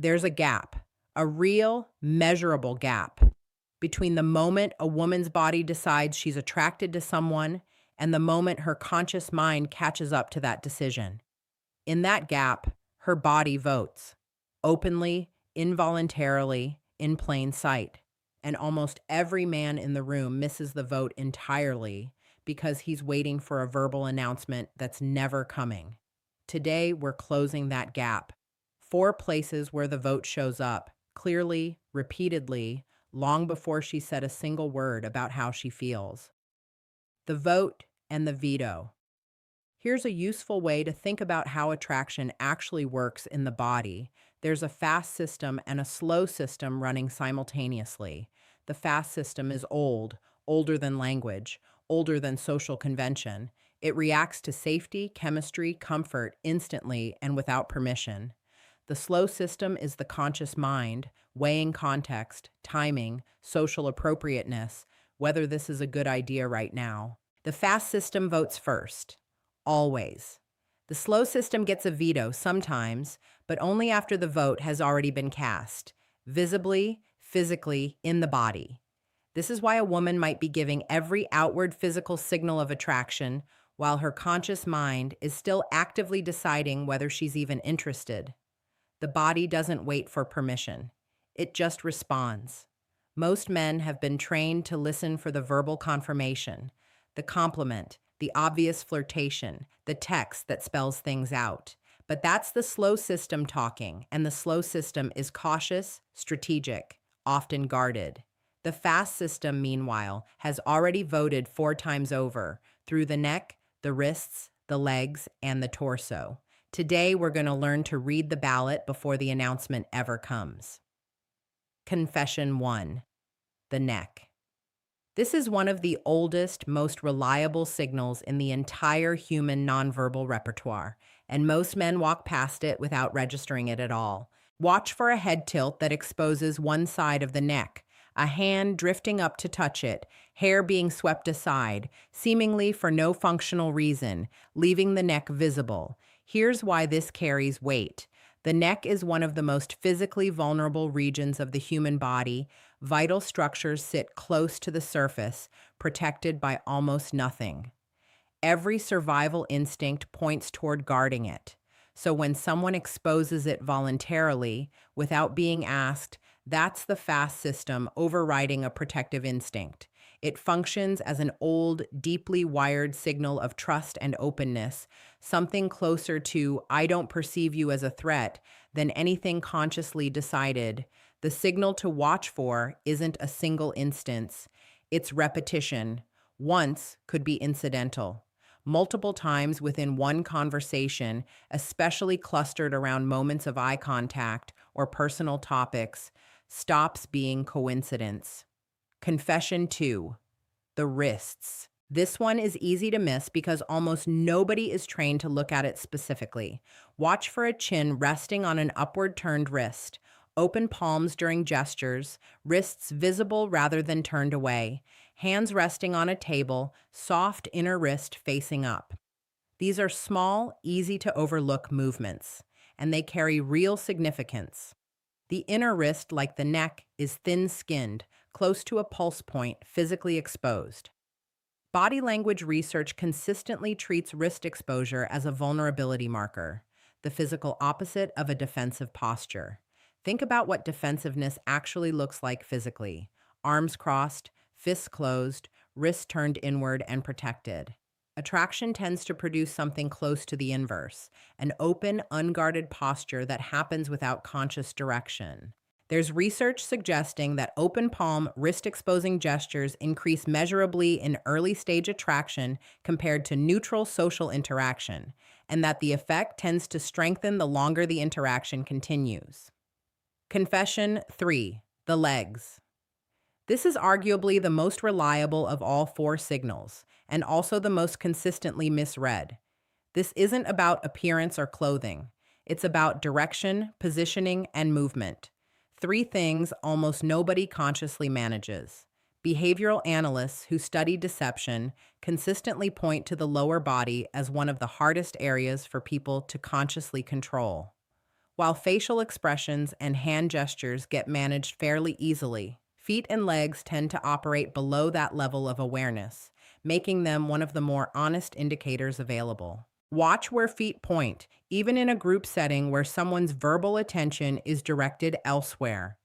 There's a gap, a real, measurable gap between the moment a woman's body decides she's attracted to someone and the moment her conscious mind catches up to that decision. In that gap, her body votes, openly, involuntarily, in plain sight. And almost every man in the room misses the vote entirely because he's waiting for a verbal announcement that's never coming. Today, we're closing that gap. Four places where the vote shows up, clearly, repeatedly, long before she said a single word about how she feels. The vote and the veto. Here's a useful way to think about how attraction actually works in the body. There's a fast system and a slow system running simultaneously. The fast system is old, older than language, older than social convention. It reacts to safety, chemistry, comfort instantly and without permission. The slow system is the conscious mind, weighing context, timing, social appropriateness, whether this is a good idea right now. The fast system votes first. Always. The slow system gets a veto sometimes, but only after the vote has already been cast, visibly, physically, in the body. This is why a woman might be giving every outward physical signal of attraction while her conscious mind is still actively deciding whether she's even interested. The body doesn't wait for permission. It just responds. Most men have been trained to listen for the verbal confirmation, the compliment, the obvious flirtation, the text that spells things out. But that's the slow system talking, and the slow system is cautious, strategic, often guarded. The fast system, meanwhile, has already voted 4 times over, through the neck, the wrists, the legs, and the torso. Today, we're going to learn to read the ballot before the announcement ever comes. Confession 1. The neck. This is one of the oldest, most reliable signals in the entire human nonverbal repertoire, and most men walk past it without registering it at all. Watch for a head tilt that exposes one side of the neck, a hand drifting up to touch it, hair being swept aside, seemingly for no functional reason, leaving the neck visible. Here's why this carries weight. The neck is one of the most physically vulnerable regions of the human body. Vital structures sit close to the surface, protected by almost nothing. Every survival instinct points toward guarding it. So when someone exposes it voluntarily, without being asked, that's the fast system overriding a protective instinct. It functions as an old, deeply wired signal of trust and openness, something closer to "I don't perceive you as a threat" than anything consciously decided. The signal to watch for isn't a single instance, it's repetition. Once could be incidental. Multiple times within one conversation, especially clustered around moments of eye contact or personal topics, stops being coincidence. Confession 2. The wrists. This one is easy to miss because almost nobody is trained to look at it specifically. Watch for a chin resting on an upward turned wrist, open palms during gestures, wrists visible rather than turned away, hands resting on a table, soft inner wrist facing up. These are small, easy to overlook movements, and they carry real significance. The inner wrist, like the neck, is thin-skinned, close to a pulse point, physically exposed. Body language research consistently treats wrist exposure as a vulnerability marker, the physical opposite of a defensive posture. Think about what defensiveness actually looks like physically. Arms crossed, fists closed, wrists turned inward and protected. Attraction tends to produce something close to the inverse, an open, unguarded posture that happens without conscious direction. There's research suggesting that open palm, wrist-exposing gestures increase measurably in early-stage attraction compared to neutral social interaction, and that the effect tends to strengthen the longer the interaction continues. Confession 3. The legs. This is arguably the most reliable of all 4 signals, and also the most consistently misread. This isn't about appearance or clothing. It's about direction, positioning, and movement. 3 things almost nobody consciously manages. Behavioral analysts who study deception consistently point to the lower body as one of the hardest areas for people to consciously control. while facial expressions and hand gestures get managed fairly easily. Feet and legs tend to operate below that level of awareness, making them one of the more honest indicators available. Watch where feet point, even in a group setting where someone's verbal attention is directed elsewhere.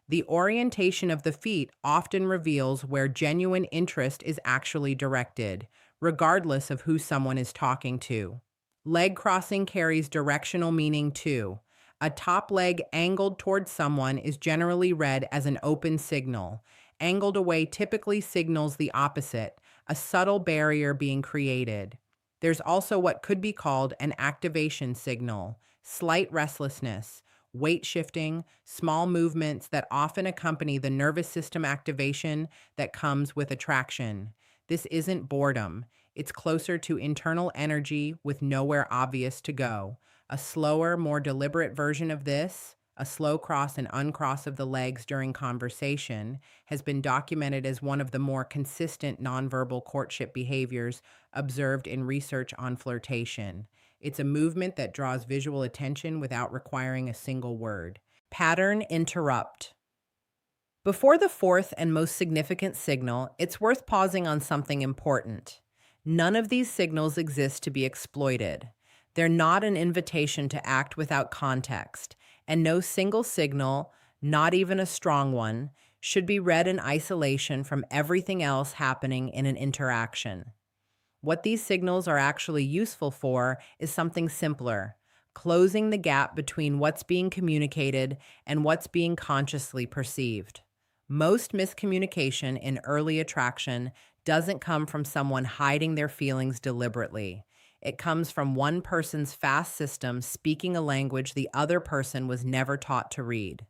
The orientation of the feet often reveals where genuine interest is actually directed, regardless of who someone is talking to. Leg crossing carries directional meaning too. A top leg angled towards someone is generally read as an open signal. Angled away typically signals the opposite, a subtle barrier being created. There's also what could be called an activation signal, slight restlessness, weight shifting, small movements that often accompany the nervous system activation that comes with attraction. This isn't boredom. It's closer to internal energy with nowhere obvious to go. A slower, more deliberate version of this, a slow cross and uncross of the legs during conversation, has been documented as one of the more consistent nonverbal courtship behaviors observed in research on flirtation. It's a movement that draws visual attention without requiring a single word. Pattern interrupt. Before the fourth and most significant signal, it's worth pausing on something important. None of these signals exist to be exploited. They're not an invitation to act without context, and no single signal, not even a strong one, should be read in isolation from everything else happening in an interaction. What these signals are actually useful for is something simpler: closing the gap between what's being communicated and what's being consciously perceived. Most miscommunication in early attraction doesn't come from someone hiding their feelings deliberately. It comes from one person's fast system speaking a language the other person was never taught to read.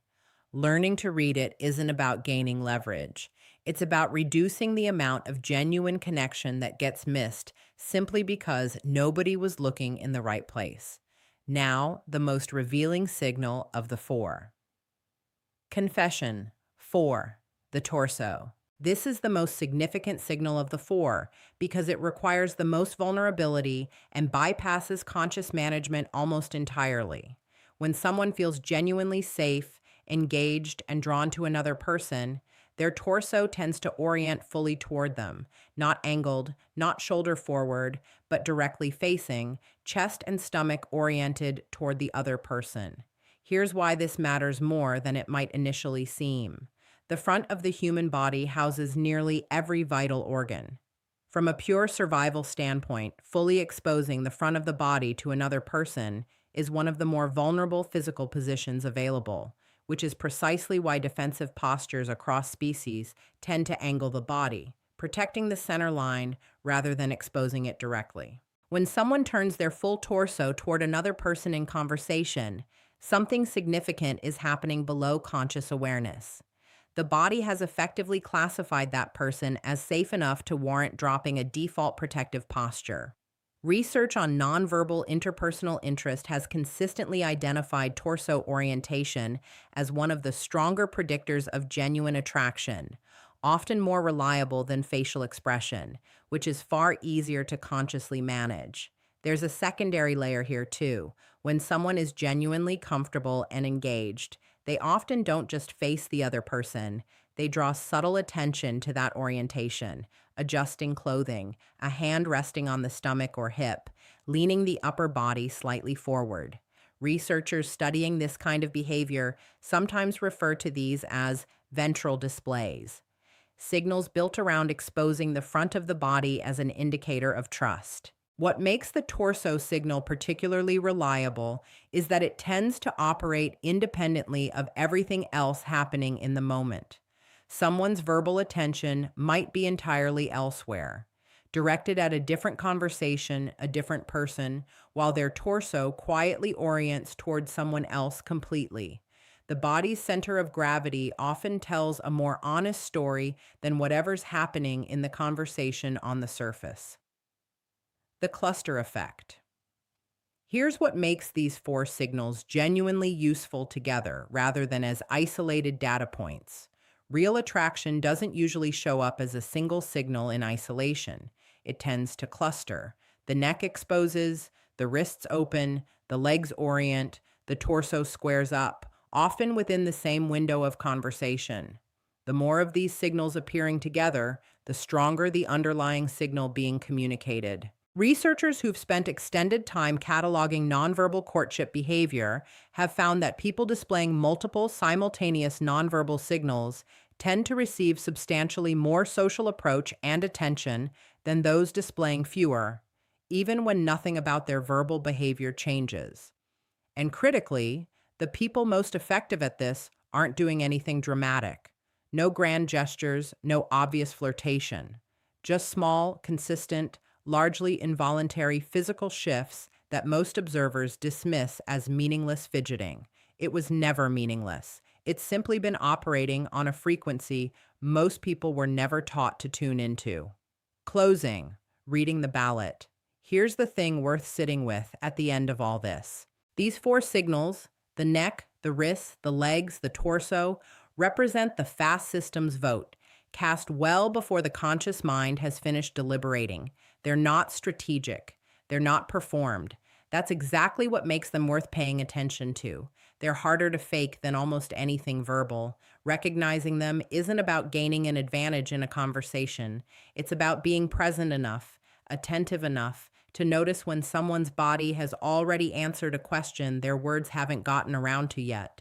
Learning to read it isn't about gaining leverage. It's about reducing the amount of genuine connection that gets missed simply because nobody was looking in the right place. Now, the most revealing signal of the four. Confession. 4. The torso. This is the most significant signal of the four because it requires the most vulnerability and bypasses conscious management almost entirely. When someone feels genuinely safe, engaged, and drawn to another person, their torso tends to orient fully toward them, not angled, not shoulder forward, but directly facing, chest and stomach oriented toward the other person. Here's why this matters more than it might initially seem. The front of the human body houses nearly every vital organ. From a pure survival standpoint, fully exposing the front of the body to another person is one of the more vulnerable physical positions available, which is precisely why defensive postures across species tend to angle the body, protecting the center line rather than exposing it directly. When someone turns their full torso toward another person in conversation, something significant is happening below conscious awareness. The body has effectively classified that person as safe enough to warrant dropping a default protective posture. Research on nonverbal interpersonal interest has consistently identified torso orientation as one of the stronger predictors of genuine attraction, often more reliable than facial expression, which is far easier to consciously manage. There's a secondary layer here too. When someone is genuinely comfortable and engaged, they often don't just face the other person, they draw subtle attention to that orientation, adjusting clothing, a hand resting on the stomach or hip, leaning the upper body slightly forward. Researchers studying this kind of behavior sometimes refer to these as ventral displays, signals built around exposing the front of the body as an indicator of trust. What makes the torso signal particularly reliable is that it tends to operate independently of everything else happening in the moment. Someone's verbal attention might be entirely elsewhere, directed at a different conversation, a different person, while their torso quietly orients toward someone else completely. The body's center of gravity often tells a more honest story than whatever's happening in the conversation on the surface. The cluster effect. Here's what makes these four signals genuinely useful together rather than as isolated data points. Real attraction doesn't usually show up as a single signal in isolation. It tends to cluster. The neck exposes, the wrists open, the legs orient, The torso squares up, often within the same window of conversation. The more of these signals appearing together, the stronger the underlying signal being communicated. Researchers who've spent extended time cataloging nonverbal courtship behavior have found that people displaying multiple simultaneous nonverbal signals tend to receive substantially more social approach and attention than those displaying fewer, even when nothing about their verbal behavior changes. And critically, the people most effective at this aren't doing anything dramatic. No grand gestures, no obvious flirtation. Just small, consistent, largely involuntary physical shifts that most observers dismiss as meaningless fidgeting. It was never meaningless. It's simply been operating on a frequency most people were never taught to tune into. Closing, reading the ballot. Here's the thing worth sitting with at the end of all this. These four signals, the neck, the wrists, the legs, the torso, represent the fast system's vote, cast well before the conscious mind has finished deliberating. They're not strategic. They're not performed. That's exactly what makes them worth paying attention to. They're harder to fake than almost anything verbal. Recognizing them isn't about gaining an advantage in a conversation. It's about being present enough, attentive enough, to notice when someone's body has already answered a question their words haven't gotten around to yet.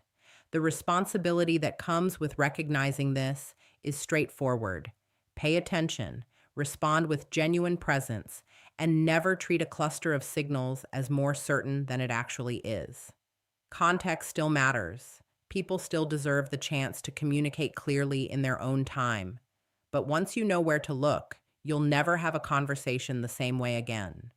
The responsibility that comes with recognizing this is straightforward. Pay attention, respond with genuine presence, and never treat a cluster of signals as more certain than it actually is. Context still matters. People still deserve the chance to communicate clearly in their own time. But once you know where to look, you'll never have a conversation the same way again.